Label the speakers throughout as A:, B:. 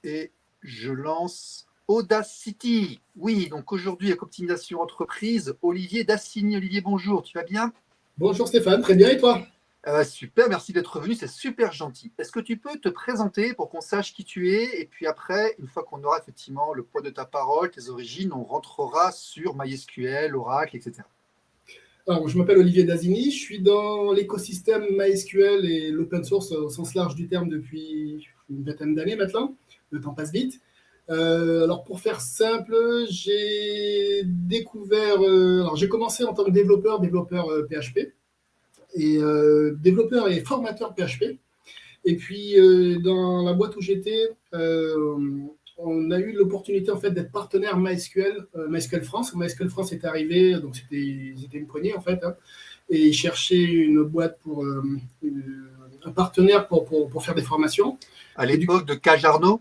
A: Et je lance Audacity. Oui, donc aujourd'hui, avec Optimisation Entreprise, Olivier Dassigny. Olivier, bonjour, tu vas bien?
B: Bonjour Stéphane, très bien et toi?
A: Super, merci d'être venu, c'est super gentil. Est-ce que tu peux te présenter pour qu'on sache qui tu es? Et puis après, une fois qu'on aura effectivement le poids de ta parole, tes origines, on rentrera sur MySQL, Oracle, etc.
B: Alors, je m'appelle Olivier Dassigny, je suis dans l'écosystème MySQL et l'open source au sens large du terme depuis une vingtaine d'années maintenant. Le temps passe vite. Alors, pour faire simple, j'ai commencé en tant que développeur PHP, et développeur et formateur PHP. Et puis, dans la boîte où j'étais, on a eu l'opportunité en fait d'être partenaire MySQL, MySQL France. MySQL France est arrivé, donc ils étaient une poignée en fait, hein, et ils cherchaient une boîte un partenaire pour faire des formations.
A: À
B: Et du coup,
A: l'époque de Cajarno?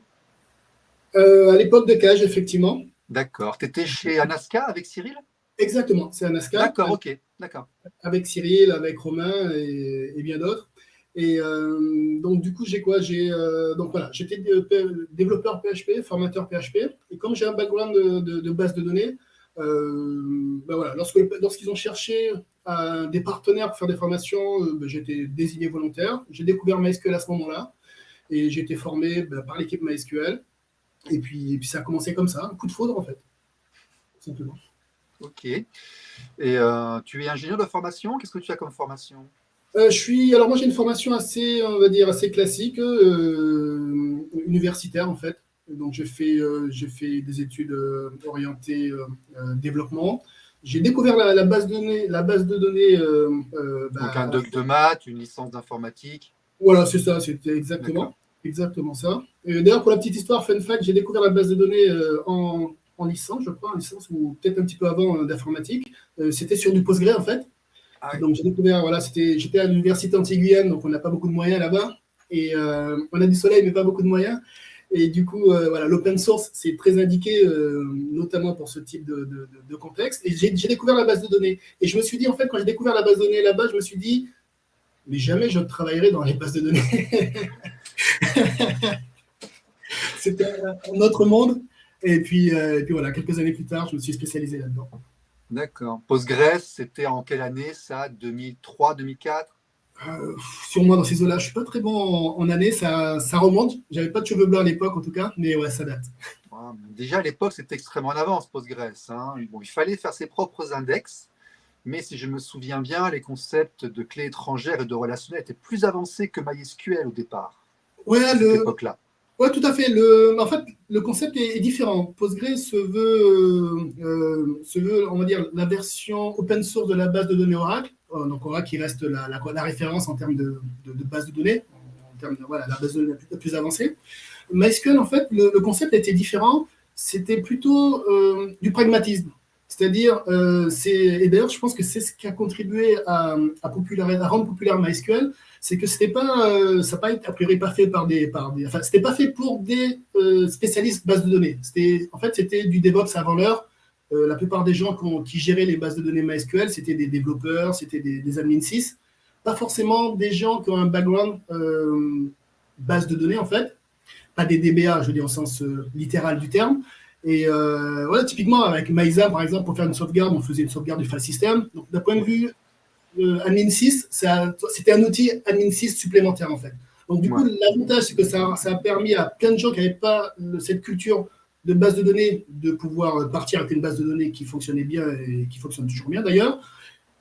B: à l'époque de Cage, effectivement,
A: D'accord. Tu étais chez Anaska avec Cyril?
B: exactement, c'est Anaska,
A: D'accord, ok, d'accord.
B: avec Cyril, avec Romain et bien d'autres. Et donc, du coup, j'ai quoi? Donc voilà, j'étais développeur PHP, formateur PHP. Et comme j'ai un background de base de données, ben voilà, lorsqu'ils ont cherché des partenaires pour faire des formations, ben, j'ai été désigné volontaire. J'ai découvert MySQL à ce moment-là. Et j'ai été formé ben, par l'équipe MySQL. Et puis, ça a commencé comme ça, un coup de foudre en fait, simplement.
A: Ok. Et tu es ingénieur de formation? Qu'est-ce que tu as comme formation?
B: Alors moi j'ai une formation assez, on va dire, assez classique, universitaire en fait. Donc j'ai fait des études orientées développement. J'ai découvert la base de données.
A: Donc un doc de maths, une licence d'informatique.
B: Voilà, c'est ça, c'était
A: D'accord.
B: exactement ça. Et d'ailleurs pour la petite histoire, fun fact, j'ai découvert la base de données en licence, je crois, en licence ou peut-être un petit peu avant d'informatique. C'était sur du Postgre en fait.
A: Ah oui.
B: Donc j'ai découvert, voilà, j'étais à l'université anti-Guyane, donc on n'a pas beaucoup de moyens là-bas. Et on a du soleil, mais pas beaucoup de moyens. Et du coup, voilà, l'open source, c'est très indiqué, notamment pour ce type de contexte. Et j'ai découvert la base de données. Et je me suis dit, en fait, quand j'ai découvert la base de données là-bas, je me suis dit, mais jamais je travaillerai dans les bases de données. C'était un autre monde. Et puis voilà, quelques années plus tard, je me suis spécialisé là-dedans.
A: D'accord. Postgres, c'était en quelle année ça? 2003, 2004?
B: Sur moi, dans ces eaux-là, je suis pas très bon en année, ça remonte. J'avais pas de cheveux blancs à l'époque, en tout cas, mais ouais, ça date.
A: Déjà à l'époque, c'était extrêmement en avance, Postgres, hein. Bon, il fallait faire ses propres index, mais si je me souviens bien, les concepts de clés étrangères et de relationnel étaient plus avancés que MySQL au départ, à
B: Ouais,
A: cette époque-là.
B: ouais, tout à fait. En fait, le concept est différent. Postgre se veut, on va dire, la version open source de la base de données Oracle. Donc Oracle qui reste la référence en termes de base de données, en termes de voilà, la base de données la plus avancée. MySQL, en fait, le concept était différent. C'était plutôt du pragmatisme. C'est-à-dire, et d'ailleurs, je pense que c'est ce qui a contribué à rendre populaire MySQL, c'est que ça n'a pas été a priori pas fait enfin, c'était pas fait pour des spécialistes bases de données. C'était du DevOps avant l'heure. La plupart des gens qui géraient les bases de données MySQL, c'était des développeurs, c'était des admin 6, pas forcément des gens qui ont un background base de données en fait, pas des DBA, je veux dire au sens littéral du terme. Et voilà, typiquement avec Maïsa, par exemple, pour faire une sauvegarde, on faisait une sauvegarde du file system. Donc d'un point de
A: Ouais.
B: vue admin 6, c'était un outil admin 6 supplémentaire en fait. Donc du coup,
A: Ouais.
B: l'avantage, c'est que ça a permis à plein de gens qui n'avaient pas cette culture de base de données de pouvoir partir avec une base de données qui fonctionnait bien et qui fonctionne toujours bien d'ailleurs.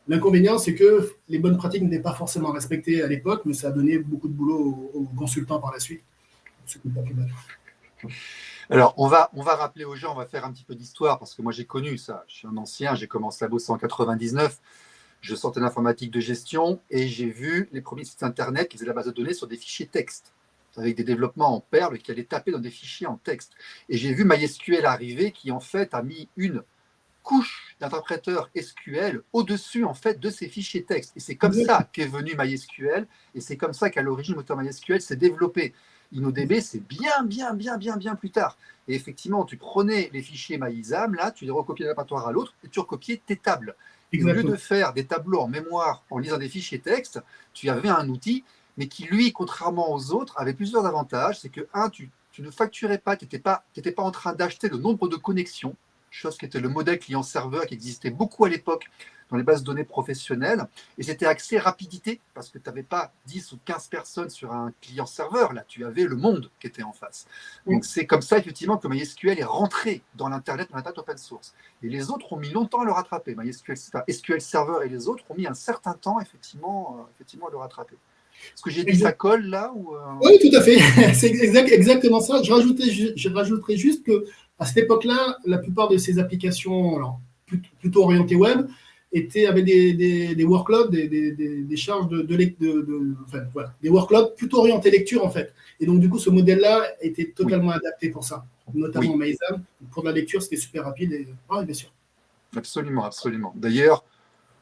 B: L'inconvénient, c'est que les bonnes pratiques n'étaient pas forcément respectées à l'époque, mais ça a donné beaucoup de boulot aux consultants par la suite. Ce qui n'est pas plus mal.
A: Alors, on va rappeler aux gens, on va faire un petit peu d'histoire, parce que moi j'ai connu ça. Je suis un ancien, j'ai commencé à bosser en 99. Je sortais d'informatique de gestion et j'ai vu les premiers sites internet qui faisaient la base de données sur des fichiers texte, avec des développements en Perl qui allaient taper dans des fichiers en texte. Et j'ai vu MySQL arriver qui en fait a mis une couche d'interpréteur SQL au-dessus en fait de ces fichiers texte. Et c'est comme
B: Exactement.
A: ça qu'est venu MySQL et c'est comme ça qu'à l'origine le moteur MySQL s'est développé. InnoDB, c'est bien plus tard. Et effectivement, tu prenais les fichiers MyISAM, là, tu les recopiais d'un répertoire à l'autre et tu recopiais tes tables. Et au lieu de
B: Exactement.
A: faire des tableaux en mémoire en lisant des fichiers texte, tu avais un outil, mais qui, lui, contrairement aux autres, avait plusieurs avantages. C'est que, un, tu tu ne facturais pas, tu n'étais pas en train d'acheter le nombre de connexions, chose qui était le modèle client-serveur qui existait beaucoup à l'époque dans les bases de données professionnelles. Et c'était axé rapidité, parce que tu n'avais pas 10 ou 15 personnes sur un client-serveur. Là, tu avais le monde qui était en face. Donc, c'est comme ça, effectivement, que MySQL est rentré dans l'Internet, dans l'Internet open source. Et les autres ont mis longtemps à le rattraper. MySQL, SQL Server et les autres ont mis un certain temps, effectivement à le rattraper. Est-ce que j'ai dit ça colle là ou
B: Oui, tout à fait. C'est exactement ça. Je rajouterais juste qu'à cette époque-là, la plupart de ces applications, alors, plutôt orientées web, avaient des workloads, des charges enfin, voilà, des workloads plutôt orientés lecture en fait. Et donc du coup, ce modèle-là était totalement adapté pour ça, notamment MySam. Pour la lecture, c'était super rapide. Oui, bien sûr.
A: Absolument, absolument. D'ailleurs,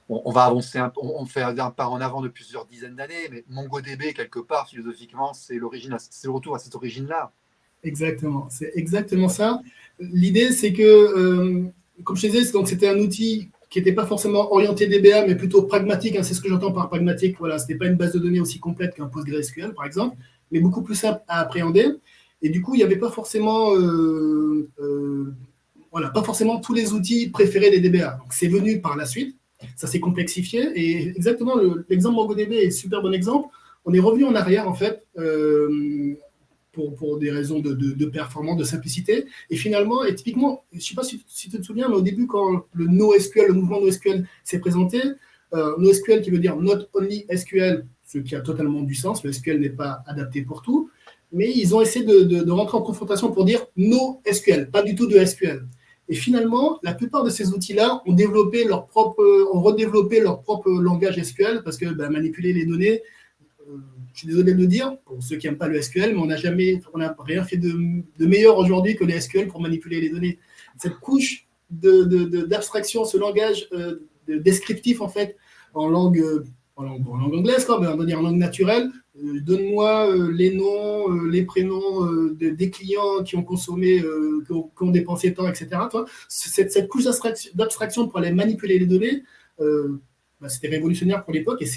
A: on va avancer on fait un pas en avant de plusieurs dizaines d'années, mais MongoDB, quelque part, philosophiquement, c'est le retour à cette origine-là.
B: Exactement, c'est exactement ça. L'idée, c'est que, comme je te disais, c'était un outil qui n'était pas forcément orienté DBA, mais plutôt pragmatique. Hein, c'est ce que j'entends par pragmatique. Voilà, ce n'était pas une base de données aussi complète qu'un PostgreSQL, par exemple, mais beaucoup plus simple à appréhender. Et du coup, il n'y avait pas forcément, pas forcément tous les outils préférés des DBA. Donc, c'est venu par la suite. Ça s'est complexifié. Et exactement, l'exemple MongoDB est un super bon exemple. On est revenu en arrière, en fait. Pour des raisons de performance, de simplicité. Et finalement, et typiquement, je ne sais pas si tu te souviens, mais au début, quand le NoSQL, le mouvement NoSQL s'est présenté, NoSQL qui veut dire Not Only SQL, ce qui a totalement du sens, le SQL n'est pas adapté pour tout, mais ils ont essayé de rentrer en confrontation pour dire NoSQL, pas du tout de SQL. Et finalement, la plupart de ces outils-là ont redéveloppé leur propre langage SQL parce que manipuler les données, je suis désolé de le dire, pour ceux qui n'aiment pas le SQL, mais on n'a rien fait de meilleur aujourd'hui que le SQL pour manipuler les données. Cette couche d'abstraction, ce langage descriptif, en fait, en langue anglaise, quoi, mais on va dire en langue naturelle, donne-moi les noms, les prénoms des clients qui ont consommé, qui ont dépensé tant, etc. Cette couche d'abstraction pour aller manipuler les données, c'était révolutionnaire pour l'époque et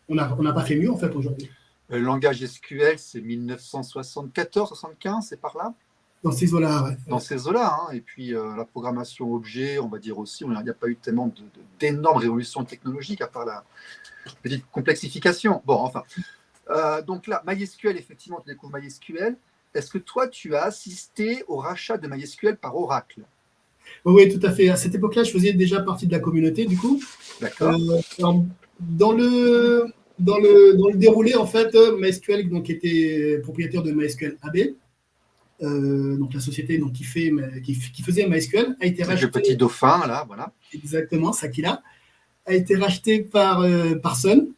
B: on n'a pas fait mieux, en fait, aujourd'hui.
A: Le langage SQL, c'est 1974-75, c'est par là?
B: Dans ces eaux-là, ouais.
A: Dans ces eaux-là. Hein. Et puis, la programmation objet, on va dire aussi, il n'y a pas eu tellement d'énormes révolutions technologiques à part la petite complexification. Bon, enfin. Donc là, MySQL, effectivement, tu découvres MySQL. Est-ce que toi, tu as assisté au rachat de MySQL par Oracle?
B: Oui, tout à fait. À cette époque-là, je faisais déjà partie de la communauté, du coup.
A: D'accord.
B: Dans le déroulé, en fait, MySQL donc, était propriétaire de MySQL AB, donc la société donc, qui faisait MySQL, a été rachetée.
A: Le petit dauphin, là, voilà.
B: Exactement, Sakila, a été racheté par Sun.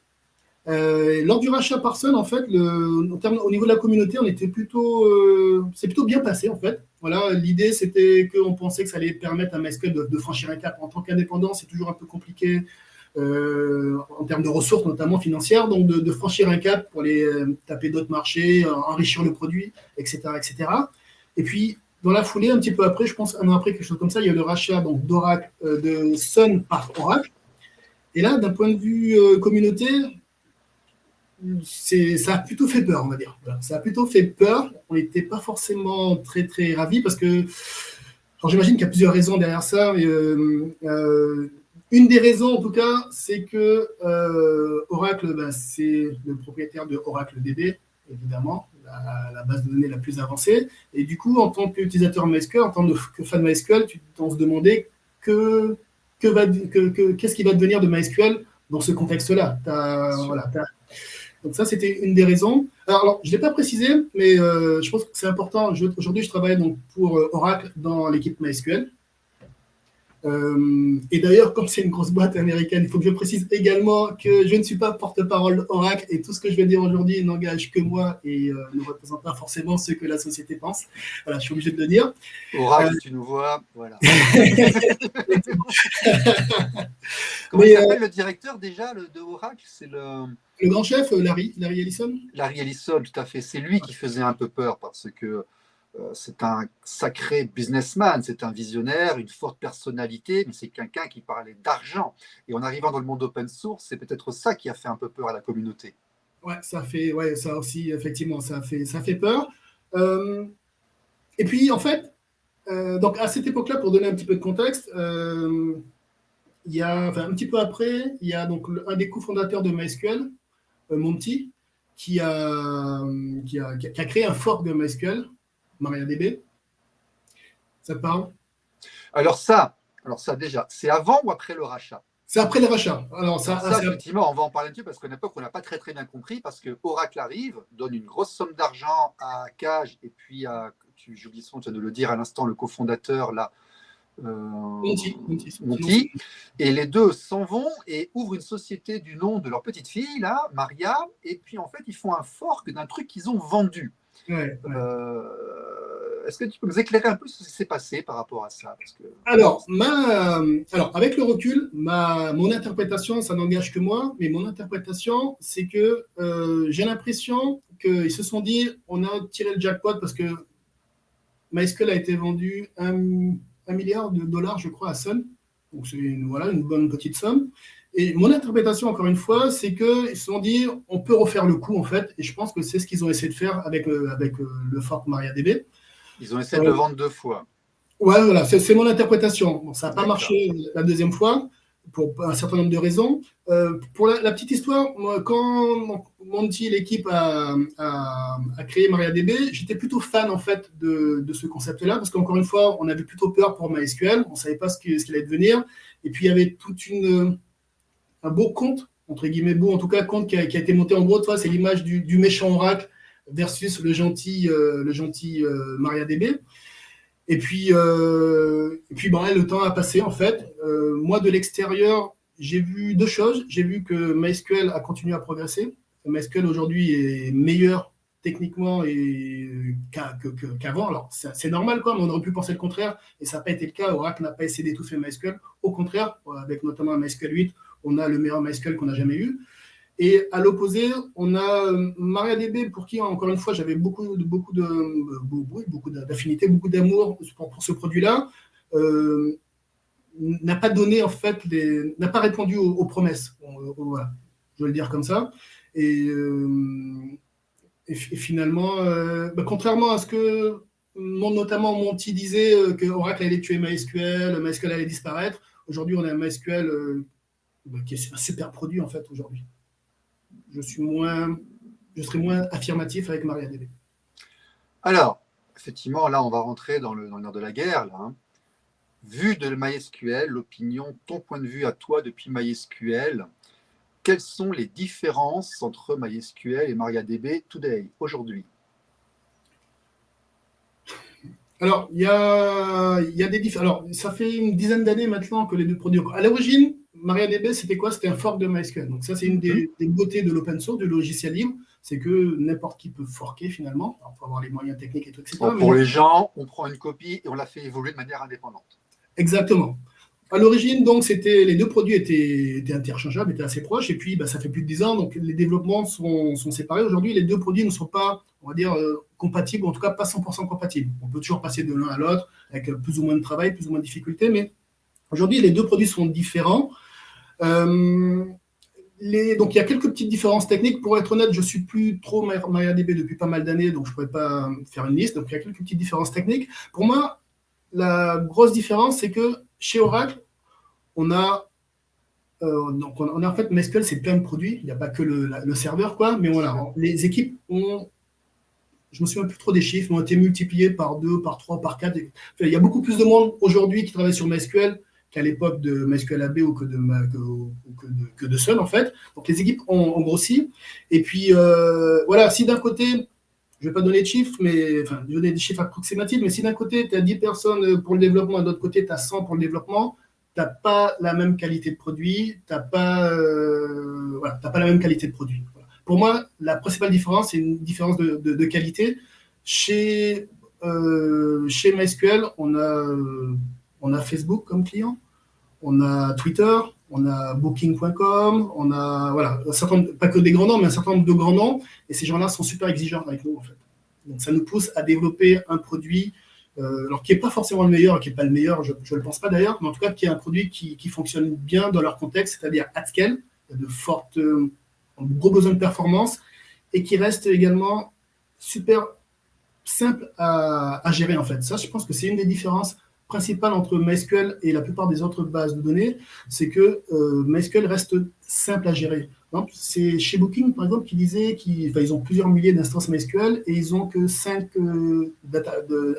B: Lors du rachat par Sun, en fait, au niveau de la communauté, c'est plutôt bien passé, en fait. Voilà, l'idée, c'était qu'on pensait que ça allait permettre à MySQL de franchir un cap. En tant qu'indépendant, c'est toujours un peu compliqué en termes de ressources, notamment financières, donc de franchir un cap pour aller taper d'autres marchés, enrichir le produit, etc., etc. Et puis, dans la foulée, un petit peu après, je pense un an après, quelque chose comme ça, il y a eu le rachat d'Oracle, de Sun par Oracle. Et là, d'un point de vue communauté, ça a plutôt fait peur, on va dire. Voilà. Ça a plutôt fait peur. On n'était pas forcément très, très ravis parce que, j'imagine qu'il y a plusieurs raisons derrière ça. Une des raisons, en tout cas, c'est que Oracle, c'est le propriétaire de Oracle DB, évidemment, la base de données la plus avancée. Et du coup, en tant qu'utilisateur MySQL, en tant que fan MySQL, on se demandait qu'est-ce qui va devenir de MySQL dans ce contexte-là. Donc ça, c'était une des raisons. Alors je ne l'ai pas précisé, mais je pense que c'est important. Aujourd'hui, je travaille donc pour Oracle dans l'équipe MySQL. Et d'ailleurs, comme c'est une grosse boîte américaine, il faut que je précise également que je ne suis pas porte-parole Oracle et tout ce que je vais dire aujourd'hui n'engage que moi et ne représente pas forcément ce que la société pense. Voilà, je suis obligé de le dire.
A: Oracle, si tu nous vois, voilà. Comment il s'appelle le directeur déjà de Oracle? C'est le
B: grand chef, Larry Ellison.
A: Larry Ellison, tout à fait. C'est lui qui faisait un peu peur parce que c'est un sacré businessman, c'est un visionnaire, une forte personnalité, mais c'est quelqu'un qui parlait d'argent. Et en arrivant dans le monde open source, c'est peut-être ça qui a fait un peu peur à la communauté.
B: Ouais, ça aussi, effectivement, ça fait peur. Euh, et puis, en fait, donc à cette époque-là, pour donner un petit peu de contexte, il y a, enfin, un petit peu après, il y a donc un des cofondateurs de MySQL, Monty, qui a créé un fork de MySQL, MariaDB. Ça te parle?
A: Alors ça déjà, c'est avant ou après le rachat?
B: C'est après les rachats.
A: Alors ça, effectivement, on va en parler un petit peu parce qu'à une époque, on n'a pas très très bien compris parce que Oracle arrive, donne une grosse somme d'argent à Cage et puis à, j'ai oublié son nom, tu viens de le dire à l'instant, le cofondateur là, Monty, et les deux s'en vont et ouvrent une société du nom de leur petite fille là, Maria, et puis en fait, ils font un fork d'un truc qu'ils ont vendu.
B: Ouais.
A: Est-ce que tu peux nous éclairer un peu ce qui s'est passé par rapport à ça? Parce que...
B: alors, avec le recul, mon interprétation, ça n'engage que moi, mais mon interprétation, c'est que j'ai l'impression qu'ils se sont dit, on a tiré le jackpot parce que MySQL a été vendu 1 milliard de dollars, je crois, à Sun. Donc, c'est une bonne petite somme. Et mon interprétation, encore une fois, c'est qu'ils se sont dit, on peut refaire le coup, en fait. Et je pense que c'est ce qu'ils ont essayé de faire avec le fork MariaDB.
A: Ils ont essayé de le vendre 2 fois.
B: Ouais, voilà, c'est mon interprétation. Bon, ça n'a pas marché la deuxième fois, pour un certain nombre de raisons. Pour la petite histoire, moi, quand Monty, l'équipe, a créé MariaDB, j'étais plutôt fan en fait de ce concept-là, parce qu'encore une fois, on avait plutôt peur pour MySQL, on ne savait pas ce qu'il allait devenir. Et puis, il y avait un beau conte, entre guillemets beau, en tout cas, conte qui a été monté en gros. C'est l'image du méchant Oracle versus le gentil MariaDB. Et puis le temps a passé, en fait. Moi, de l'extérieur, j'ai vu 2 choses. J'ai vu que MySQL a continué à progresser. MySQL, aujourd'hui, est meilleur techniquement qu'avant. Alors, c'est normal, quoi, mais on aurait pu penser le contraire. Et ça n'a pas été le cas. Oracle n'a pas essayé d'étouffer MySQL. Au contraire, avec notamment MySQL 8, on a le meilleur MySQL qu'on n'a jamais eu. Et à l'opposé, on a MariaDB, pour qui, encore une fois, j'avais beaucoup d'affinité, beaucoup d'amour pour ce produit-là, n'a pas donné, en fait, n'a pas répondu aux promesses. Voilà, je vais le dire comme ça. Et finalement, contrairement à ce que notamment Monty disait, que Oracle allait tuer MySQL, MySQL allait disparaître, aujourd'hui, on a un MySQL qui est un super produit, en fait, aujourd'hui. Je serai moins affirmatif avec MariaDB.
A: Alors, effectivement, là, on va rentrer dans le nerf de la guerre. Là, hein. Vu de MySQL, l'opinion, ton point de vue à toi depuis MySQL, quelles sont les différences entre MySQL et MariaDB today, aujourd'hui?
B: Alors, il y a des différences. Alors, ça fait une dizaine d'années maintenant que les deux produits. À l'origine, MariaDB, c'était quoi? C'était un fork de MySQL. Donc, ça, c'est une des beautés de l'open source, du logiciel libre. C'est que n'importe qui peut forker finalement. Il faut avoir les moyens techniques et tout, etc.
A: Bon, pour les gens, on prend une copie et on la fait évoluer de manière indépendante.
B: Exactement. À l'origine, donc, les 2 produits étaient interchangeables, étaient assez proches. Et puis, ça fait plus de 10 ans. Donc, les développements sont séparés. Aujourd'hui, les 2 produits ne sont pas, on va dire, compatibles, en tout cas pas 100% compatibles. On peut toujours passer de l'un à l'autre avec plus ou moins de travail, plus ou moins de difficultés. Mais aujourd'hui, les 2 produits sont différents. Donc, il y a quelques petites différences techniques. Pour être honnête, je ne suis plus trop MariaDB depuis pas mal d'années, donc je ne pourrais pas faire une liste. Donc, il y a quelques petites différences techniques. Pour moi, la grosse différence, c'est que chez Oracle, on a en fait MySQL, c'est plein de produits. Il n'y a pas que le serveur, quoi. Mais voilà, les équipes ont, je me souviens plus trop des chiffres, ont été multipliées par 2, par 3, par 4. Il y a beaucoup plus de monde aujourd'hui qui travaille sur MySQL qu'à l'époque de MySQL AB ou que de Sun, en fait. Donc, les équipes ont grossi. Et puis, voilà, si d'un côté, je ne vais pas donner de chiffres, mais enfin, donner des chiffres approximatifs, mais si d'un côté, tu as 10 personnes pour le développement, et de l'autre côté, tu as 100 pour le développement, tu n'as pas la même qualité de produit, tu n'as pas la même qualité de produit. Voilà. Pour moi, la principale différence, c'est une différence de qualité. Chez MySQL, on a Facebook comme client, on a Twitter, on a Booking.com, on a, voilà, pas que des grands noms, mais un certain nombre de grands noms, et ces gens-là sont super exigeants avec nous, en fait. Donc, ça nous pousse à développer un produit, alors qui n'est pas forcément le meilleur, qui n'est pas le meilleur, je ne le pense pas d'ailleurs, mais en tout cas, qui est un produit qui fonctionne bien dans leur contexte, c'est-à-dire at scale, de fortes, gros besoins de performance, et qui reste également super simple à gérer en fait. Ça, je pense que c'est une des différences principales entre MySQL et la plupart des autres bases de données, c'est que MySQL reste simple à gérer. C'est chez Booking, par exemple, qui disait qu'ils ont plusieurs milliers d'instances MySQL et ils ont que 5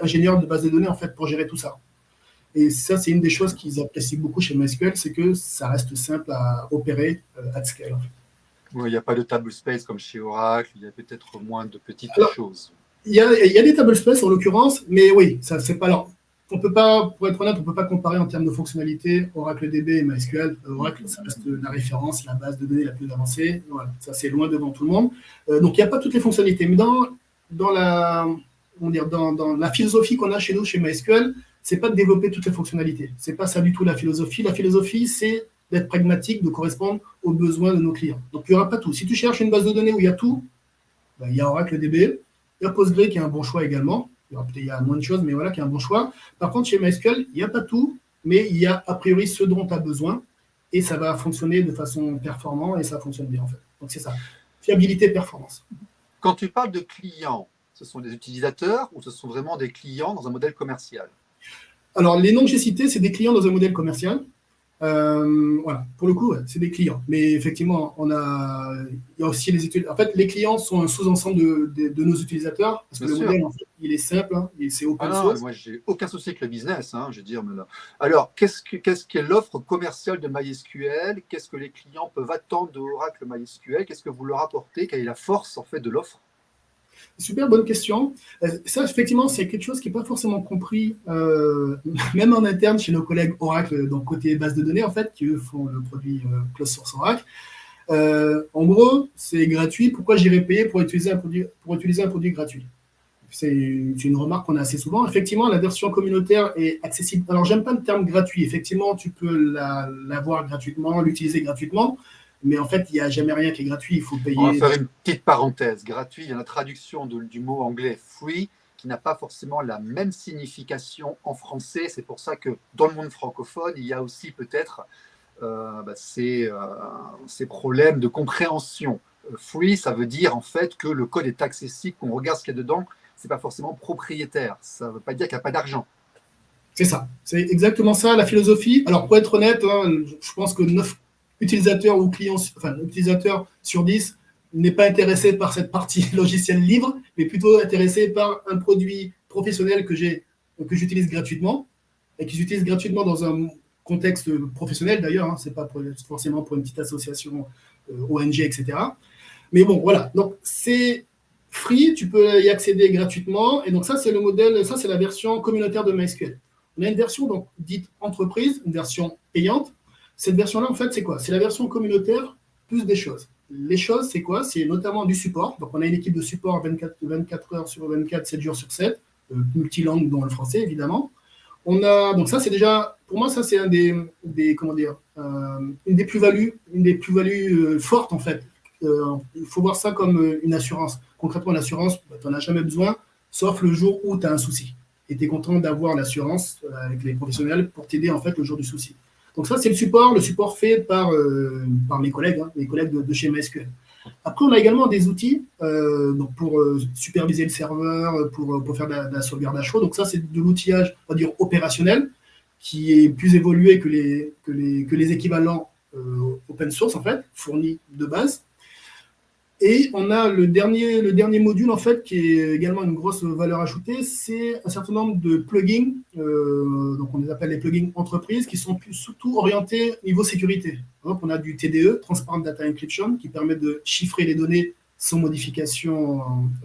B: ingénieurs de base de données en fait pour gérer tout ça. Et ça, c'est une des choses qu'ils apprécient beaucoup chez MySQL, c'est que ça reste simple à opérer at scale. En fait.
A: Oui, il n'y a pas de table space comme chez Oracle, il y a peut-être moins de petites choses.
B: Il y a des table space en l'occurrence, mais oui, ça c'est pas là. On peut pas, pour être honnête, on peut pas comparer en termes de fonctionnalité Oracle DB et MySQL. Oracle, ça reste la référence, la base de données la plus avancée. Voilà, ça c'est loin devant tout le monde. Donc il n'y a pas toutes les fonctionnalités, mais dans la philosophie qu'on a chez nous, chez MySQL, c'est pas de développer toutes les fonctionnalités. C'est pas ça du tout la philosophie. La philosophie, c'est d'être pragmatique, de correspondre aux besoins de nos clients. Donc il n'y aura pas tout. Si tu cherches une base de données où il y a tout, ben, il y a Oracle DB. Il y a Postgre qui est un bon choix également. Il y a moins de choses, mais voilà, qui est un bon choix. Par contre, chez MySQL, il n'y a pas tout, mais il y a a priori ce dont tu as besoin et ça va fonctionner de façon performante et ça fonctionne bien en fait. Donc c'est ça. Fiabilité, performance.
A: Quand tu parles de clients, ce sont des utilisateurs ou ce sont vraiment des clients dans un modèle commercial?
B: Alors, les noms que j'ai cités, c'est des clients dans un modèle commercial. Voilà, pour le coup, ouais, c'est des clients. Mais effectivement, il y a aussi les utilisateurs. En fait, les clients sont un sous-ensemble de nos utilisateurs parce que
A: Bien
B: le
A: sûr.
B: modèle, en fait, il est simple, hein, et c'est open source.
A: Moi, j'ai aucun souci avec le business. Je veux dire, mais là. Alors, qu'est-ce qu'est l'offre commerciale de MySQL? Qu'est-ce que les clients peuvent attendre de Oracle MySQL? Qu'est-ce que vous leur apportez? Quelle est la force en fait de l'offre?
B: Super bonne question. Ça, effectivement, c'est quelque chose qui n'est pas forcément compris, même en interne chez nos collègues Oracle, donc côté base de données, en fait, qui eux font le produit closed source Oracle. En gros, c'est gratuit. Pourquoi j'irais payer pour utiliser un produit gratuit? C'est une remarque qu'on a assez souvent. Effectivement, la version communautaire est accessible. Alors, j'aime pas le terme gratuit. Effectivement, tu peux l'avoir gratuitement, l'utiliser gratuitement. Mais en fait, il n'y a jamais rien qui est gratuit. Il faut payer.
A: On va faire une petite parenthèse. Gratuit, il y a la traduction du mot anglais free qui n'a pas forcément la même signification en français. C'est pour ça que dans le monde francophone, il y a aussi peut-être ces problèmes de compréhension. Free, ça veut dire en fait que le code est accessible, qu'on regarde ce qu'il y a dedans. Ce n'est pas forcément propriétaire. Ça ne veut pas dire qu'il n'y a pas d'argent.
B: C'est ça. C'est exactement ça, la philosophie. Alors, pour être honnête, je pense que 9 utilisateurs ou clients, enfin, utilisateurs sur 10 n'est pas intéressé par cette partie logicielle libre, mais plutôt intéressé par un produit professionnel que j'utilise gratuitement et que j'utilise gratuitement dans un contexte professionnel d'ailleurs. C'est pas forcément pour une petite association ONG, etc. Mais bon, voilà. Donc, c'est free, tu peux y accéder gratuitement. Et donc, ça, c'est le modèle, ça, c'est la version communautaire de MySQL. On a une version donc, dite entreprise, une version payante. Cette version-là, en fait, c'est quoi? C'est la version communautaire plus des choses. Les choses, c'est quoi? C'est notamment du support. Donc, on a une équipe de support 24 heures sur 24, 7 jours sur 7, multilangue, dont le français, évidemment. Donc, ça, c'est déjà, pour moi, ça, c'est une des plus-values fortes, en fait. Il faut voir ça comme une assurance. Concrètement, l'assurance, tu n'en as jamais besoin, sauf le jour où tu as un souci. Et tu es content d'avoir l'assurance avec les professionnels pour t'aider en fait le jour du souci. Donc ça, c'est le support fait par mes collègues, les collègues de chez MySQL. Après, on a également des outils donc pour superviser le serveur, pour faire de la sauvegarde à chaud. Donc ça, c'est de l'outillage, on va dire, opérationnel, qui est plus évolué que les équivalents open source, en fait, fournis de base. Et on a le dernier module, en fait, qui est également une grosse valeur ajoutée, c'est un certain nombre de plugins, donc on les appelle les plugins entreprises, qui sont surtout orientés niveau sécurité. Donc, on a du TDE, Transparent Data Encryption, qui permet de chiffrer les données sans modification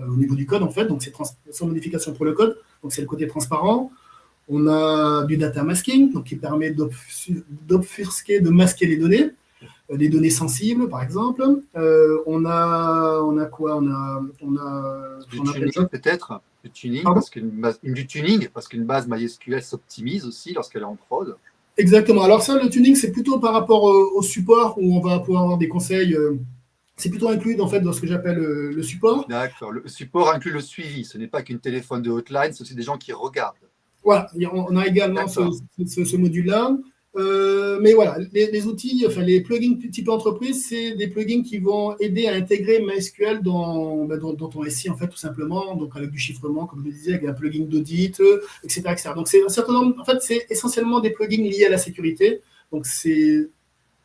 B: au niveau du code, en fait, donc c'est sans modification pour le code, donc c'est le côté transparent. On a du data masking, donc qui permet d'obfusquer, de masquer les données sensibles, par exemple. On a quoi?
A: Du tuning, peut-être. Du tuning, du tuning, parce qu'une base MySQL s'optimise aussi lorsqu'elle est en prod.
B: Exactement. Alors ça, le tuning, c'est plutôt par rapport au support, où on va pouvoir avoir des conseils. C'est plutôt inclus en fait, dans ce que j'appelle le support.
A: D'accord. Le support inclut le suivi. Ce n'est pas qu'une téléphone de hotline, c'est aussi des gens qui regardent.
B: Voilà. On a également ce module-là. Mais voilà, les outils, enfin les plugins type entreprise, c'est des plugins qui vont aider à intégrer MySQL dans ton SI, en fait, tout simplement, donc avec du chiffrement, comme je le disais, avec un plugin d'audit, etc., etc. Donc c'est un certain nombre, en fait, c'est essentiellement des plugins liés à la sécurité. Donc c'est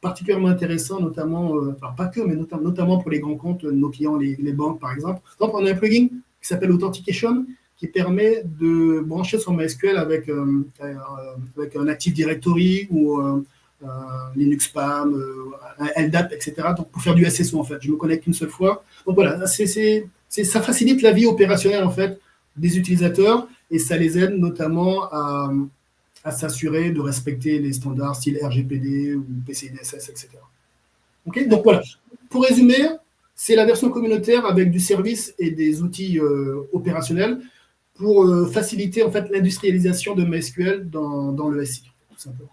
B: particulièrement intéressant, notamment, enfin pas que, mais notamment pour les grands comptes, nos clients, les banques par exemple. Donc on a un plugin qui s'appelle Authentication, qui permet de brancher son MySQL avec un Active Directory ou Linux PAM, un LDAP, etc. Donc pour faire du SSO en fait, je me connecte une seule fois. Donc voilà, ça facilite la vie opérationnelle en fait des utilisateurs et ça les aide notamment à s'assurer de respecter les standards style RGPD ou PCI DSS, etc. Okay, donc voilà, pour résumer, c'est la version communautaire avec du service et des outils opérationnels pour faciliter en fait l'industrialisation de MySQL dans le SI, tout simplement.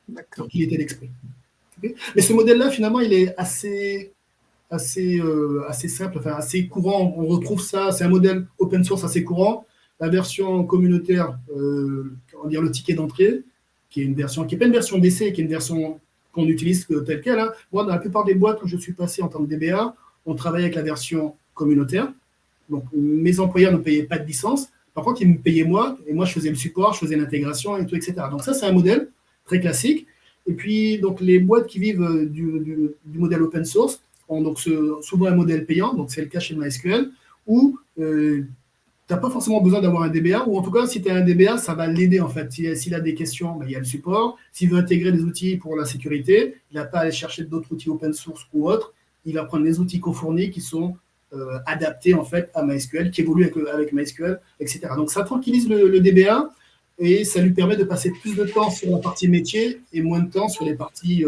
A: D'accord.
B: Donc il était l'expert. Okay, mais ce modèle-là, finalement, il est assez simple, enfin assez courant. On retrouve ça, c'est un modèle open source assez courant. La version communautaire, on va dire le ticket d'entrée, qui est une version qui n'est pas une version d'essai, qui est une version qu'on utilise telle qu'elle. Hein. Moi, dans la plupart des boîtes où je suis passé en tant que DBA, on travaille avec la version communautaire. Donc, mes employeurs ne payaient pas de licence. Par contre, ils me payaient moi, et moi, je faisais le support, je faisais l'intégration, et tout, etc. Donc, ça, c'est un modèle très classique. Et puis, donc, les boîtes qui vivent du modèle open source ont donc souvent un modèle payant, donc c'est le cas chez MySQL, où tu n'as pas forcément besoin d'avoir un DBA, ou en tout cas, si tu as un DBA, ça va l'aider en fait. S'il a des questions, ben, il y a le support. S'il veut intégrer des outils pour la sécurité, il n'a pas à aller chercher d'autres outils open source ou autres. Il va prendre les outils co-fournis qui sont adaptés en fait à MySQL, qui évoluent avec MySQL, etc. Donc ça tranquillise le DBA et ça lui permet de passer plus de temps sur la partie métier et moins de temps sur les parties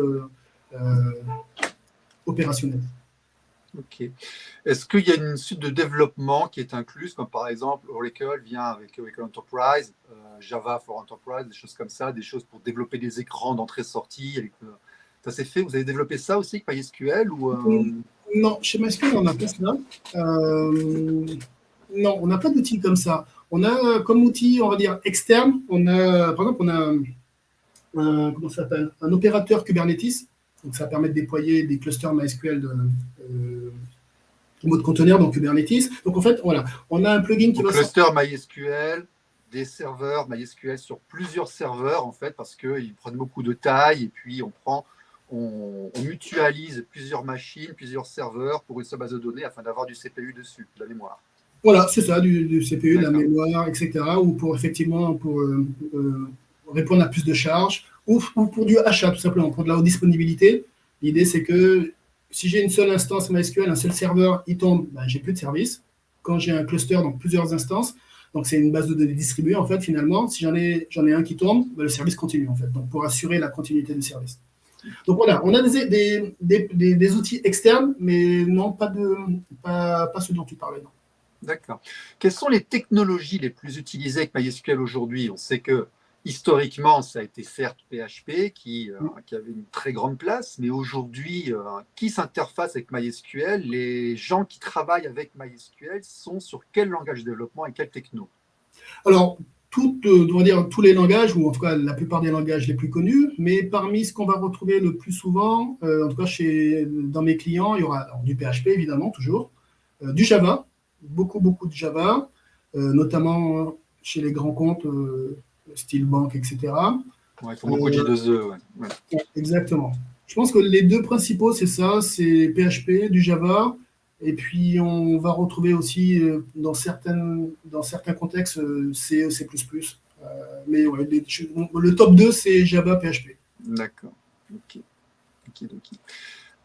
B: opérationnelles.
A: Ok. Est-ce qu'il y a une suite de développement qui est incluse, comme par exemple Oracle vient avec Oracle Enterprise, Java for Enterprise, des choses comme ça, des choses pour développer des écrans d'entrée-sortie. Ça s'est fait. Vous avez développé ça aussi avec MySQL ou
B: Non, chez MySQL, on n'a pas ça. Non, on n'a pas d'outils comme ça. On a comme outil, on va dire, externe, par exemple, on a comment ça s'appelle, un opérateur Kubernetes. Donc, ça permet de déployer des clusters MySQL en mode conteneur dans Kubernetes. Donc, en fait, voilà, on a un plugin qui va
A: cluster MySQL, des serveurs MySQL sur plusieurs serveurs, en fait, parce qu'ils prennent beaucoup de taille, et puis on mutualise plusieurs machines, plusieurs serveurs pour une seule base de données afin d'avoir du CPU dessus, de la mémoire.
B: Voilà, c'est ça, du CPU, de la mémoire, etc. Ou pour effectivement répondre à plus de charges, ou pour du achat, tout simplement, pour de la haute disponibilité. L'idée, c'est que si j'ai une seule instance MySQL, un seul serveur, il tombe, ben, j'ai plus de service. Quand j'ai un cluster, donc plusieurs instances, donc c'est une base de données distribuée, en fait, finalement, si j'en ai un qui tombe, ben, le service continue, en fait, donc pour assurer la continuité du service. Donc voilà, on a des outils externes, mais non, pas ceux dont tu parlais, non.
A: D'accord. Quelles sont les technologies les plus utilisées avec MySQL aujourd'hui? On sait que historiquement, ça a été certes PHP qui avait une très grande place, mais aujourd'hui, qui s'interface avec MySQL? Les gens qui travaillent avec MySQL sont sur quel langage de développement et quel techno?
B: Alors, on va dire tous les langages, ou en tout cas la plupart des langages les plus connus, mais parmi ce qu'on va retrouver le plus souvent, en tout cas dans mes clients, il y aura du PHP évidemment, toujours, du Java, beaucoup de Java, notamment chez les grands comptes, style banque, etc.
A: Ouais, ils font beaucoup de J2E. Ouais.
B: Exactement. Je pense que les deux principaux, c'est ça, c'est PHP, du Java, et puis on va retrouver aussi dans certains contextes C, C++. Mais ouais, le top 2, c'est Java, PHP.
A: D'accord. Ok.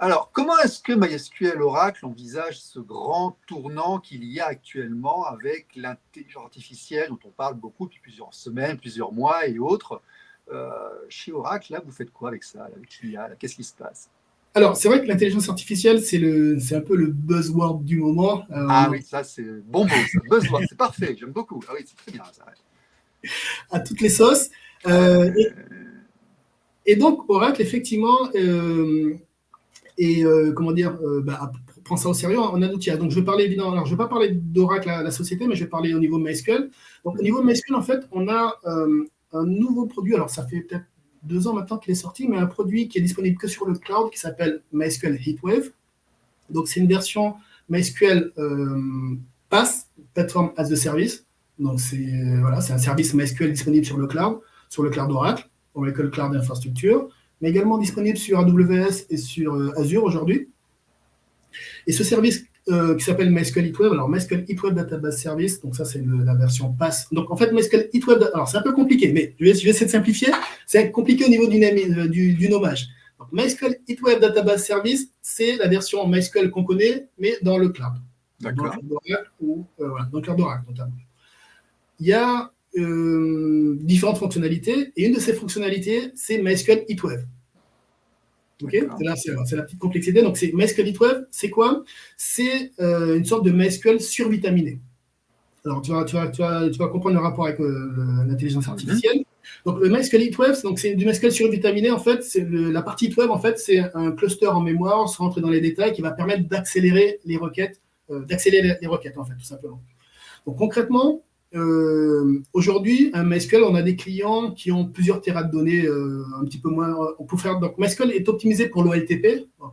A: Alors, comment est-ce que MySQL Oracle envisage ce grand tournant qu'il y a actuellement avec l'intelligence artificielle dont on parle beaucoup depuis plusieurs semaines, plusieurs mois et autres? Chez Oracle, là, vous faites quoi avec ça, avec l'IA? Qu'est-ce qui se passe?
B: Alors, c'est vrai que l'intelligence artificielle, c'est un peu le buzzword du moment.
A: Oui, ça, c'est bon mot, ça. Buzzword, c'est parfait, j'aime beaucoup. Ah oui, c'est très bien, ça.
B: À toutes les sauces. Et donc, Oracle, effectivement, comment dire, prend ça au sérieux en un outil. Donc, je vais parler évidemment, alors je ne vais pas parler d'Oracle, la société, mais je vais parler au niveau MySQL. Donc, au niveau MySQL, en fait, on a un nouveau produit. Alors, ça fait peut-être 2 ans maintenant qu'il est sorti, mais un produit qui est disponible que sur le cloud qui s'appelle MySQL HeatWave. Donc, c'est une version MySQL PaaS, Platform as a Service. Donc, c'est un service MySQL disponible sur le cloud Oracle, Oracle Cloud Infrastructure, mais également disponible sur AWS et sur Azure aujourd'hui. Et ce service qui s'appelle MySQL HeatWave, alors MySQL HeatWave Database Service, donc ça c'est la version PaaS. Donc en fait, MySQL HeatWave, alors c'est un peu compliqué, mais je vais essayer de simplifier. C'est compliqué au niveau du nommage. Donc MySQL HeatWave Database Service, c'est la version MySQL qu'on connaît, mais dans le cloud.
A: D'accord.
B: Dans le cloud d'Oracle dans le cloud d'Oracle notamment. Il y a différentes fonctionnalités, et une de ces fonctionnalités, c'est MySQL HeatWave. Ok, c'est la petite complexité. Donc, c'est MySQL HeatWave, c'est quoi? C'est une sorte de MySQL survitaminé. Alors, tu vas comprendre le rapport avec l'intelligence artificielle. Donc, le MySQL HeatWave, c'est du MySQL survitaminé. En fait, la partie HeatWave, en fait, c'est un cluster en mémoire, sans rentrer dans les détails, qui va permettre d'accélérer les requêtes, en fait, tout simplement. Donc, concrètement, aujourd'hui, un MySQL, on a des clients qui ont plusieurs terras de données, un petit peu moins. On peut faire, donc, MySQL est optimisé pour l'OLTP, donc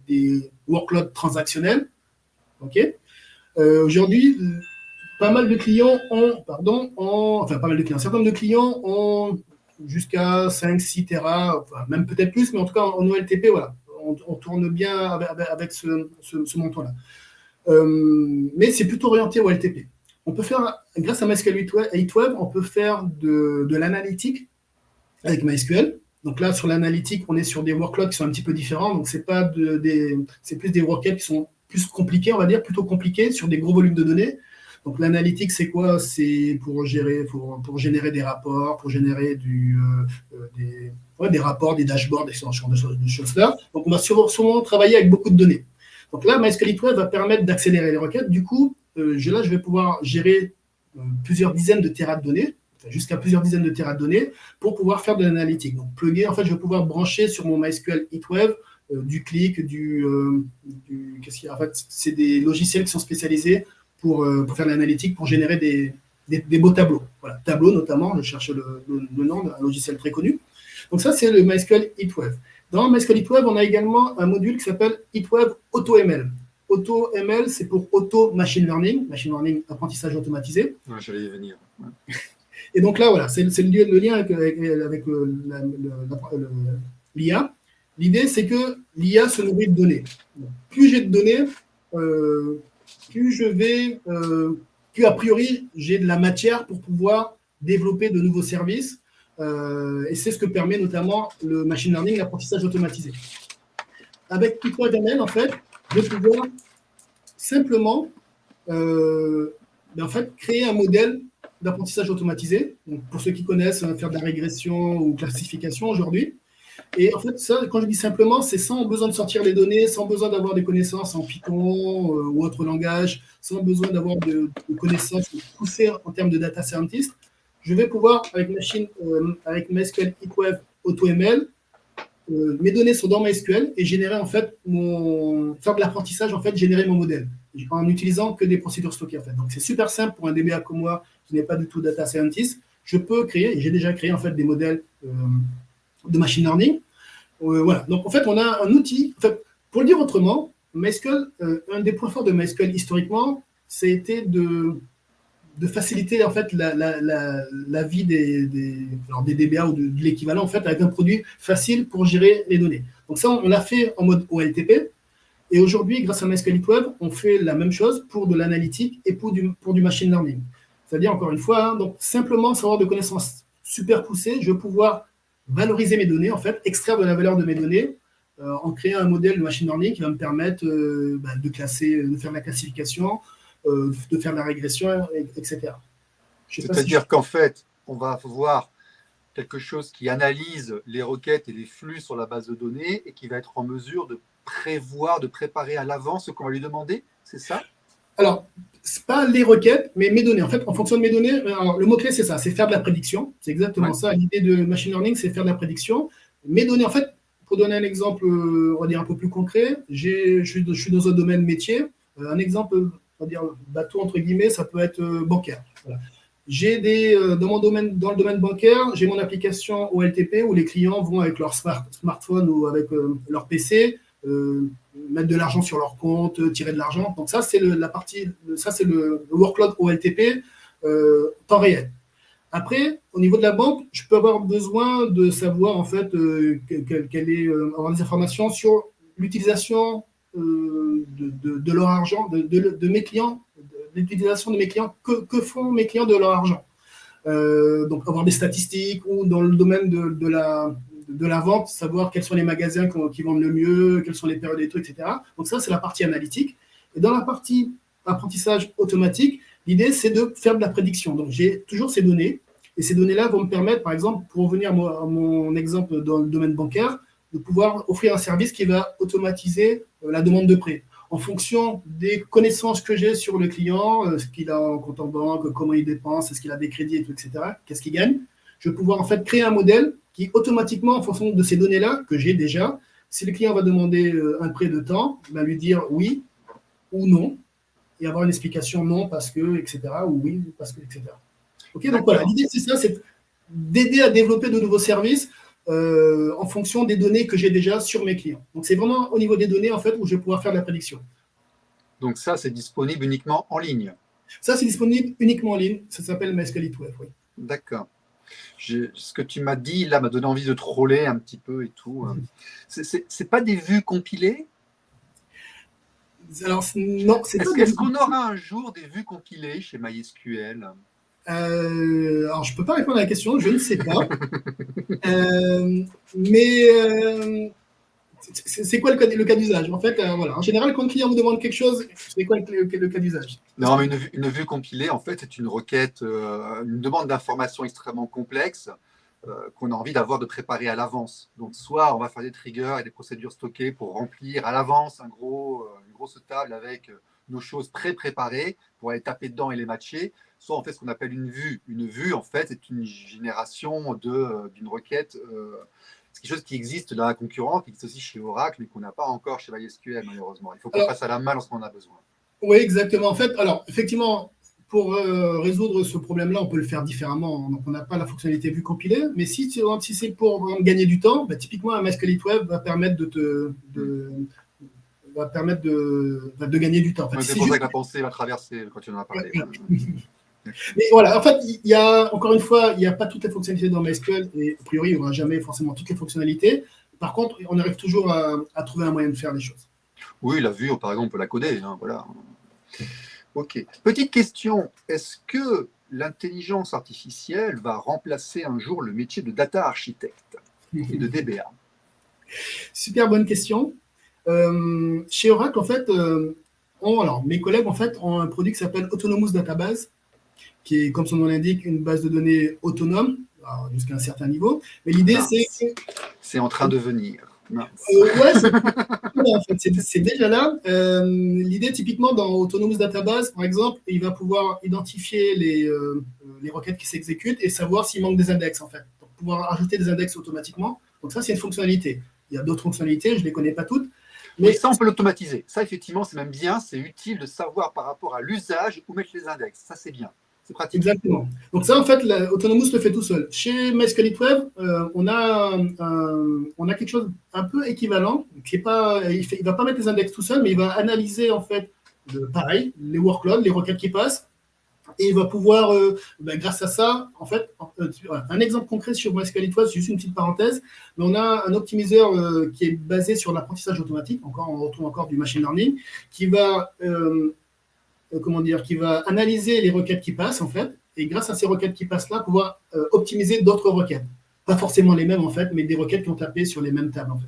B: des workloads transactionnels. Ok. Aujourd'hui, pas mal de clients certains de clients ont jusqu'à 5-6 terras, enfin, même peut-être plus, mais en tout cas en OLTP, voilà, on tourne bien avec ce montant-là. Mais c'est plutôt orienté au LTP. On peut faire, grâce à MySQL HeatWave, on peut faire de l'analytique avec MySQL. Donc là, sur l'analytique, on est sur des workloads qui sont un petit peu différents. Donc, c'est plus des requêtes qui sont plus compliquées, on va dire, plutôt compliquées sur des gros volumes de données. Donc, l'analytique, c'est quoi? C'est pour générer des rapports, pour générer des rapports, des dashboards, des choses-là. Donc, on va sûrement travailler avec beaucoup de données. Donc là, MySQL HeatWave va permettre d'accélérer les requêtes. Du coup, je vais pouvoir gérer plusieurs dizaines de terras de données, jusqu'à plusieurs dizaines de terras de données, pour pouvoir faire de l'analytique. Donc, plugger, en fait, je vais pouvoir brancher sur mon MySQL HeatWave du Qlik, qu'est-ce qu'il y a? En fait, c'est des logiciels qui sont spécialisés pour faire de l'analytique, pour générer des beaux tableaux. Voilà, tableaux notamment, je cherche le nom d'un logiciel très connu. Donc ça, c'est le MySQL HeatWave. Dans MySQL HeatWave, on a également un module qui s'appelle HeatWave AutoML. AutoML, c'est pour Auto Machine Learning, apprentissage automatisé.
A: Ouais, j'allais y venir. Ouais.
B: Et donc là, voilà, c'est le lien avec l'IA. L'idée, c'est que l'IA se nourrit de données. Donc, plus j'ai de données, plus a priori, j'ai de la matière pour pouvoir développer de nouveaux services. Et c'est ce que permet notamment le machine learning, l'apprentissage automatisé. Avec HeatWave, en fait, de pouvoir simplement créer un modèle d'apprentissage automatisé. Donc, pour ceux qui connaissent, faire de la régression ou classification aujourd'hui. Et en fait, ça, quand je dis simplement, c'est sans besoin de sortir les données, sans besoin d'avoir des connaissances en Python ou autre langage, sans besoin d'avoir de connaissances poussées en termes de data scientist. Je vais pouvoir, avec MySQL HeatWave AutoML, mes données sont dans MySQL et générer en fait faire de l'apprentissage, en fait, générer mon modèle en utilisant que des procédures stockées. En fait. Donc c'est super simple pour un DBA comme moi qui n'est pas du tout data scientist. Je peux créer, et j'ai déjà créé en fait des modèles de machine learning. Voilà. Donc en fait, on a un outil. En fait, pour le dire autrement, MySQL, un des points forts de MySQL historiquement, c'était de faciliter en fait la vie des DBA ou de l'équivalent en fait avec un produit facile pour gérer les données. Donc ça, on l'a fait en mode OLTP. Et aujourd'hui, grâce à MySQL HeatWave, on fait la même chose pour de l'analytique et pour du machine learning. C'est-à-dire, encore une fois, donc simplement savoir de connaissances super poussées, je vais pouvoir valoriser mes données, en fait, extraire de la valeur de mes données en créant un modèle de machine learning qui va me permettre de faire de la classification, de faire de la régression, etc.
A: C'est-à-dire qu'en fait, on va voir quelque chose qui analyse les requêtes et les flux sur la base de données et qui va être en mesure de prévoir, de préparer à l'avance ce qu'on va lui demander, c'est ça?
B: Alors, ce n'est pas les requêtes, mais mes données. En fait, en fonction de mes données, alors, le mot-clé, c'est ça, c'est faire de la prédiction. C'est exactement ça. L'idée de machine learning, c'est faire de la prédiction. Mes données, en fait, pour donner un exemple, on va dire un peu plus concret, je suis dans un domaine métier. Un exemple, on va dire bateau, entre guillemets, ça peut être bancaire. Voilà. Dans le domaine bancaire, j'ai mon application OLTP où les clients vont avec leur smartphone ou avec leur PC mettre de l'argent sur leur compte, tirer de l'argent. Donc ça, c'est le workload OLTP temps réel. Après, au niveau de la banque, je peux avoir besoin de savoir en fait avoir des informations sur l'utilisation de leur argent, de mes clients, l'utilisation de mes clients, que font mes clients de leur argent. Donc avoir des statistiques ou dans le domaine de la vente, savoir quels sont les magasins qui vendent le mieux, quelles sont les périodes des trucs, etc. Donc ça, c'est la partie analytique. Et dans la partie apprentissage automatique, l'idée, c'est de faire de la prédiction. Donc j'ai toujours ces données. Et ces données-là vont me permettre, par exemple, pour revenir à mon exemple dans le domaine bancaire, de pouvoir offrir un service qui va automatiser la demande de prêt. En fonction des connaissances que j'ai sur le client, ce qu'il a en compte en banque, comment il dépense, est-ce qu'il a des crédits, etc., qu'est-ce qu'il gagne, je vais pouvoir en fait créer un modèle qui, automatiquement, en fonction de ces données-là que j'ai déjà, si le client va demander un prêt de temps, va lui dire oui ou non, et avoir une explication non parce que, etc., ou oui parce que, etc. Okay, donc voilà, l'idée c'est ça, c'est d'aider à développer de nouveaux services en fonction des données que j'ai déjà sur mes clients. Donc c'est vraiment au niveau des données en fait où je vais pouvoir faire de la prédiction.
A: Donc ça, c'est disponible uniquement en ligne.
B: Ça, c'est disponible uniquement en ligne. Ça s'appelle MySQLite-Web, oui.
A: D'accord. Ce que tu m'as dit là m'a donné envie de troller un petit peu et tout. C'est pas des vues compilées?
B: Alors non, c'est pas.
A: Est-ce qu'on aura un jour des vues compilées chez MySQL?
B: Alors, je ne peux pas répondre à la question, je ne sais pas. Mais c'est quoi le cas d'usage? En fait, voilà. En général, quand le client vous demande quelque chose, c'est quoi le cas d'usage?
A: Non, mais une vue compilée, en fait, c'est une requête, une demande d'information extrêmement complexe qu'on a envie d'avoir de préparer à l'avance. Donc, soit on va faire des triggers et des procédures stockées pour remplir à l'avance une grosse table avec nos choses pré-préparées pour aller taper dedans et les matcher. Soit on fait ce qu'on appelle une vue. Une vue, en fait, c'est une génération d'une requête. C'est quelque chose qui existe dans la concurrence, qui existe aussi chez Oracle, mais qu'on n'a pas encore chez MySQL, malheureusement. Il faut qu'on fasse à la main lorsqu'on en a besoin.
B: Oui, exactement. En fait, alors, effectivement, pour résoudre ce problème-là, on peut le faire différemment. Donc, on n'a pas la fonctionnalité vue compilée. Mais si c'est pour gagner du temps, bah, typiquement, un MySQLite-Web va permettre de gagner du temps. En fait,
A: c'est pour ça que la pensée va traverser quand tu en as parlé.
B: Mais voilà, en fait, encore une fois, il n'y a pas toutes les fonctionnalités dans MySQL et a priori, il n'y aura jamais forcément toutes les fonctionnalités. Par contre, on arrive toujours à trouver un moyen de faire les choses.
A: Oui, la vue, par exemple, on peut la coder. Hein, voilà. Ok. Petite question, est-ce que l'intelligence artificielle va remplacer un jour le métier de data architecte et de DBA?
B: Super bonne question. Chez Oracle, en fait, alors, mes collègues en fait, ont un produit qui s'appelle Autonomous Database, qui est, comme son nom l'indique, une base de données autonome, jusqu'à un certain niveau. Mais l'idée,
A: c'est en train de venir.
B: C'est déjà là. L'idée, typiquement, dans Autonomous Database, par exemple, il va pouvoir identifier les requêtes qui s'exécutent et savoir s'il manque des index, en fait. Donc, pouvoir ajouter des index automatiquement. Donc, ça, c'est une fonctionnalité. Il y a d'autres fonctionnalités, je ne les connais pas toutes.
A: Mais ça, on peut l'automatiser. Ça, effectivement, c'est même bien. C'est utile de savoir par rapport à l'usage où mettre les index. Ça, c'est bien. C'est pratique.
B: Exactement. Donc ça, en fait, Autonomous le fait tout seul. Chez MySQLite-Web, on a quelque chose un peu équivalent. Qui est pas, il ne va pas mettre les index tout seul, mais il va analyser, en fait, pareil, les workloads, les requêtes qui passent. Et il va pouvoir, grâce à ça, en fait, un exemple concret sur MySQLite-Web, c'est juste une petite parenthèse, mais on a un optimiseur qui est basé sur l'apprentissage automatique, on retrouve encore du machine learning, qui va analyser les requêtes qui passent, en fait, et grâce à ces requêtes qui passent là, pouvoir optimiser d'autres requêtes. Pas forcément les mêmes, en fait, mais des requêtes qui ont tapé sur les mêmes tables, en fait.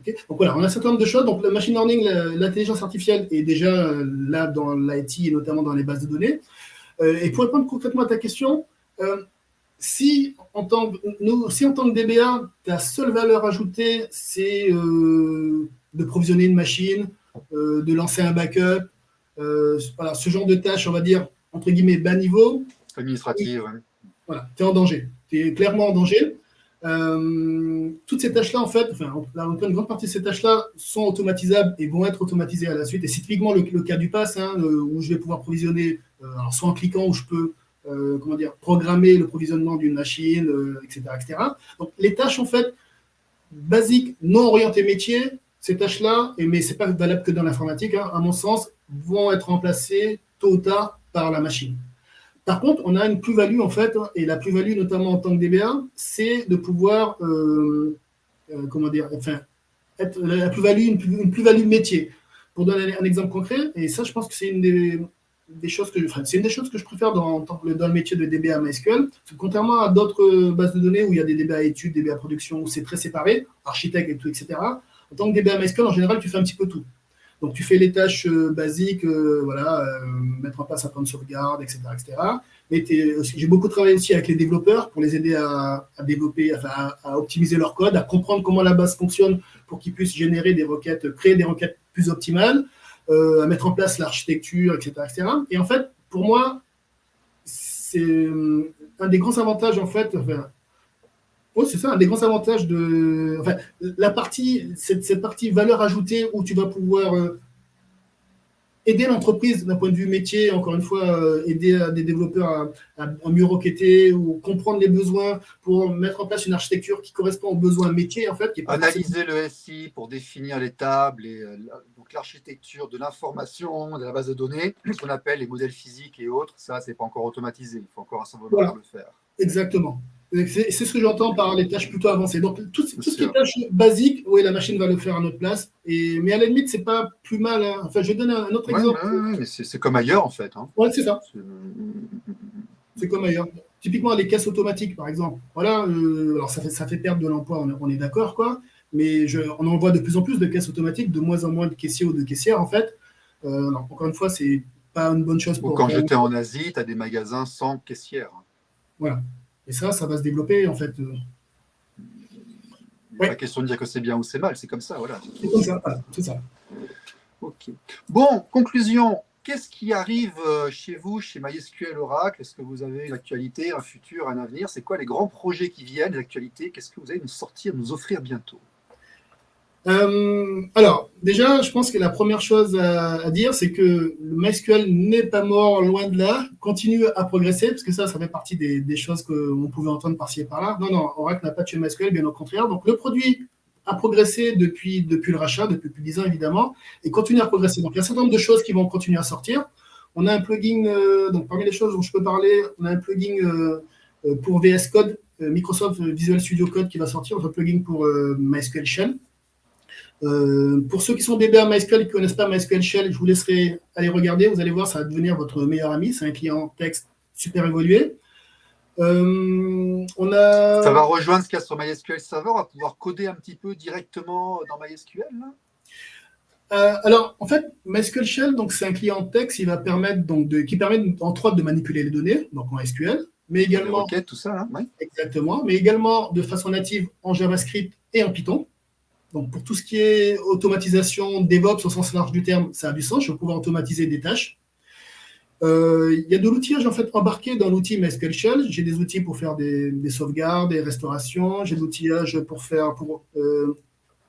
B: Okay, donc voilà, on a un certain nombre de choses. Donc le machine learning, l'intelligence artificielle est déjà là dans l'IT et notamment dans les bases de données. Et pour répondre concrètement à ta question, si en tant que DBA, ta seule valeur ajoutée, c'est de provisionner une machine, de lancer un backup, voilà, ce genre de tâches, on va dire, entre guillemets, bas niveau.
A: Administrative, oui.
B: Voilà, tu es en danger. Tu es clairement en danger. Toutes ces tâches-là, en fait, une grande partie de ces tâches-là sont automatisables et vont être automatisées à la suite. Et c'est typiquement le cas du pass, où je vais pouvoir provisionner, soit en cliquant, où je peux comment dire, programmer le provisionnement d'une machine, etc., etc. Donc, les tâches, en fait, basiques, non orientées métier, ces tâches-là, mais ce n'est pas valable que dans l'informatique, hein, à mon sens, vont être remplacées tôt ou tard par la machine. Par contre, on a une plus-value, en fait, hein, et la plus-value, notamment en tant que DBA, c'est de pouvoir, comment dire, enfin, la plus-value, une plus-value métier. Pour donner un exemple concret, et ça, je pense que c'est une des choses que je préfère dans le métier de DBA MySQL. Contrairement à d'autres bases de données où il y a des DBA études, DBA production, où c'est très séparé, architecte et tout, etc. En tant que DBA MySQL, en général, tu fais un petit peu tout. Donc, tu fais les tâches basiques, mettre en place un plan de sauvegarde, etc., etc. Mais j'ai beaucoup travaillé aussi avec les développeurs pour les aider à développer, enfin, à optimiser leur code, à comprendre comment la base fonctionne pour qu'ils puissent générer des requêtes, créer des requêtes plus optimales, à mettre en place l'architecture, etc., etc. Et en fait, pour moi, c'est un des grands avantages, en fait, c'est ça, un des grands avantages de. Enfin, cette partie valeur ajoutée où tu vas pouvoir aider l'entreprise d'un point de vue métier, encore une fois, aider des développeurs à mieux requêter ou comprendre les besoins pour mettre en place une architecture qui correspond aux besoins métiers, en fait.
A: Analyser le SI pour définir les tables, et donc l'architecture de l'information, de la base de données, ce qu'on appelle les modèles physiques et autres, ça, c'est pas encore automatisé. Il faut encore un certain moment pour le faire.
B: Exactement. C'est ce que j'entends par les tâches plutôt avancées. Donc, tout ce qui est tâches basiques, oui, la machine va le faire à notre place. Mais à la limite, c'est pas plus mal. Hein. Enfin, je vais donner un autre exemple.
A: Oui, mais c'est comme ailleurs, en fait. Hein.
B: Oui, c'est ça. C'est comme ailleurs. Typiquement, les caisses automatiques, par exemple. Voilà, alors ça fait perdre de l'emploi, on est d'accord, quoi. Mais on en voit de plus en plus de caisses automatiques, de moins en moins de caissiers ou de caissières, en fait. Encore une fois, c'est pas une bonne chose pour.
A: Quand j'étais en Asie, tu as des magasins sans caissière.
B: Voilà. Et ça va se développer, en fait.
A: Il n'est pas question de dire que c'est bien ou c'est mal, c'est comme ça, voilà.
B: C'est comme ça, voilà, c'est ça.
A: Ok. Bon, conclusion. Qu'est-ce qui arrive chez vous, chez MySQL Oracle? Est-ce que vous avez une actualité, un futur, un avenir? C'est quoi les grands projets qui viennent, les actualités? Qu'est-ce que vous allez nous sortir, nous offrir bientôt?
B: Alors, déjà, je pense que la première chose à dire, c'est que le MySQL n'est pas mort, loin de là, continue à progresser, parce que ça fait partie des choses qu'on pouvait entendre par-ci et par-là. Non, Oracle n'a pas tué MySQL, bien au contraire. Donc, le produit a progressé depuis le rachat, depuis plus de 10 ans, évidemment, et continue à progresser. Donc, il y a un certain nombre de choses qui vont continuer à sortir. On a un plugin, donc parmi les choses dont je peux parler, on a un plugin pour VS Code, Microsoft Visual Studio Code qui va sortir, un plugin pour MySQL Shell. Pour ceux qui sont DBA MySQL et qui ne connaissent pas MySQL Shell, je vous laisserai aller regarder. Vous allez voir, ça va devenir votre meilleur ami. C'est un client texte super évolué.
A: Ça va rejoindre ce qu'il y a sur MySQL Server. On va pouvoir coder un petit peu directement dans MySQL.
B: Alors, en fait, MySQL Shell, donc c'est un client texte qui permet entre autres de manipuler les données, donc en SQL, mais également
A: les requêtes, tout ça, là. Oui.
B: Exactement, mais également de façon native en JavaScript et en Python. Donc, pour tout ce qui est automatisation, DevOps au sens large du terme, ça a du sens. Je vais pouvoir automatiser des tâches. Il y a de l'outillage en fait embarqué dans l'outil MySQL Shell. J'ai des outils pour faire des sauvegardes, des restaurations. J'ai de l'outillage pour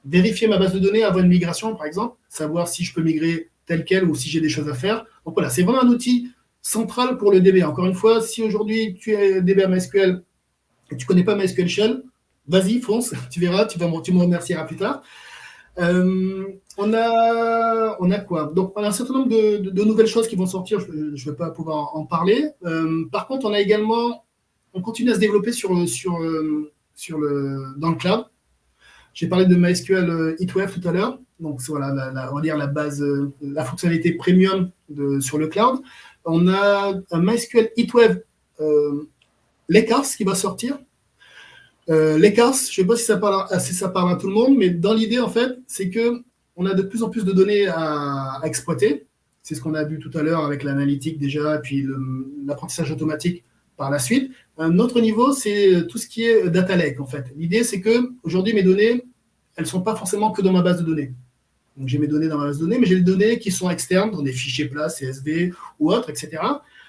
B: vérifier ma base de données avant une migration, par exemple, savoir si je peux migrer tel quel ou si j'ai des choses à faire. Donc voilà, c'est vraiment un outil central pour le DBA. Encore une fois, si aujourd'hui tu es DBA MySQL et tu ne connais pas MySQL Shell, vas-y, fonce, tu verras, tu me remercieras plus tard. On a quoi? Donc, on a un certain nombre de nouvelles choses qui vont sortir, je ne vais pas pouvoir en parler. Par contre, on continue à se développer dans le cloud. J'ai parlé de MySQL HeatWave tout à l'heure. Donc, voilà, on va dire la base, la fonctionnalité premium sur le cloud. On a un MySQL HeatWave Lakers qui va sortir. Lakers, je ne sais pas si ça parle à tout le monde, mais dans l'idée, en fait, c'est qu'on a de plus en plus de données à exploiter. C'est ce qu'on a vu tout à l'heure avec l'analytique déjà, puis l'apprentissage automatique par la suite. Un autre niveau, c'est tout ce qui est data lake, en fait. L'idée, c'est qu'aujourd'hui, mes données, elles ne sont pas forcément que dans ma base de données. Donc, j'ai mes données dans ma base de données, mais j'ai des données qui sont externes, dans des fichiers plats, CSV ou autres, etc.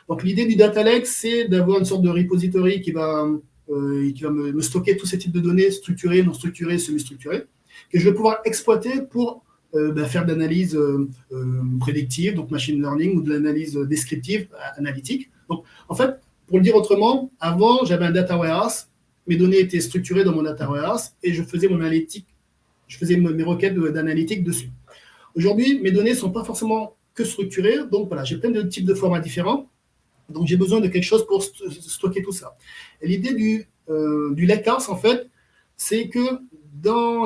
B: Donc, l'idée du data lake, c'est d'avoir une sorte de repository qui va me stocker tous ces types de données structurées, non structurées, semi-structurées, que je vais pouvoir exploiter pour faire de l'analyse prédictive, donc machine learning, ou de l'analyse descriptive, analytique. Donc, en fait, pour le dire autrement, avant, j'avais un data warehouse, mes données étaient structurées dans mon data warehouse et je faisais mon analytique, je faisais mes requêtes d'analytique dessus. Aujourd'hui, mes données ne sont pas forcément que structurées, donc voilà, j'ai plein de types de formats différents, donc j'ai besoin de quelque chose pour stocker tout ça. Et l'idée du lakehouse, en fait, c'est que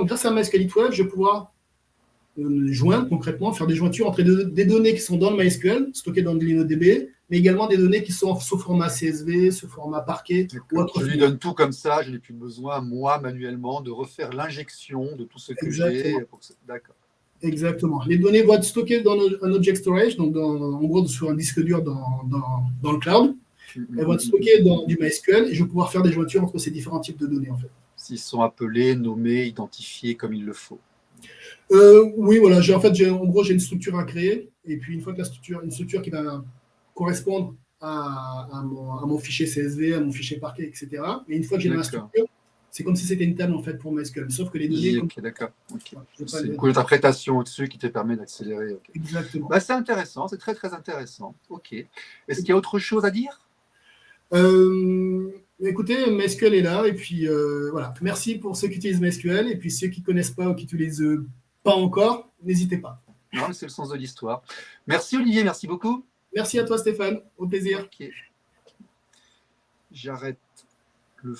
B: grâce à MySQL 12, je vais pouvoir joindre concrètement, faire des jointures entre des données qui sont dans le MySQL, stockées dans DynamoDB, mais également des données qui sont sous format CSV, sous format Parquet ou autre.
A: Je lui donne tout comme ça, je n'ai plus besoin, moi, manuellement, de refaire l'injection de tout ce que j'ai. D'accord.
B: Exactement. Les données vont être stockées dans un object storage, donc en gros sur un disque dur dans le cloud. Elles vont être stockées dans du MySQL et je vais pouvoir faire des jointures entre ces différents types de données en fait.
A: S'ils sont appelés, nommés, identifiés comme il le faut.
B: Oui, voilà. En gros, j'ai une structure à créer. Et puis, une fois que une structure qui va correspondre à mon fichier CSV, à mon fichier Parquet, etc. Et une fois que j'ai ma structure, c'est comme si c'était une table en fait pour MySQL. Sauf que les données.
A: Ok, d'accord. Okay. C'est une interprétation au-dessus qui te permet d'accélérer. Okay.
B: Exactement.
A: Bah, c'est intéressant, c'est très très intéressant. Ok. Est-ce qu'il y a autre chose à dire?
B: Écoutez, MySQL est là. Et puis voilà. Merci pour ceux qui utilisent MySQL. Et puis ceux qui ne connaissent pas ou qui utilisent pas encore, n'hésitez pas.
A: Non, c'est le sens de l'histoire. Merci Olivier, merci beaucoup.
B: Merci à toi Stéphane, au plaisir.
A: Okay. J'arrête le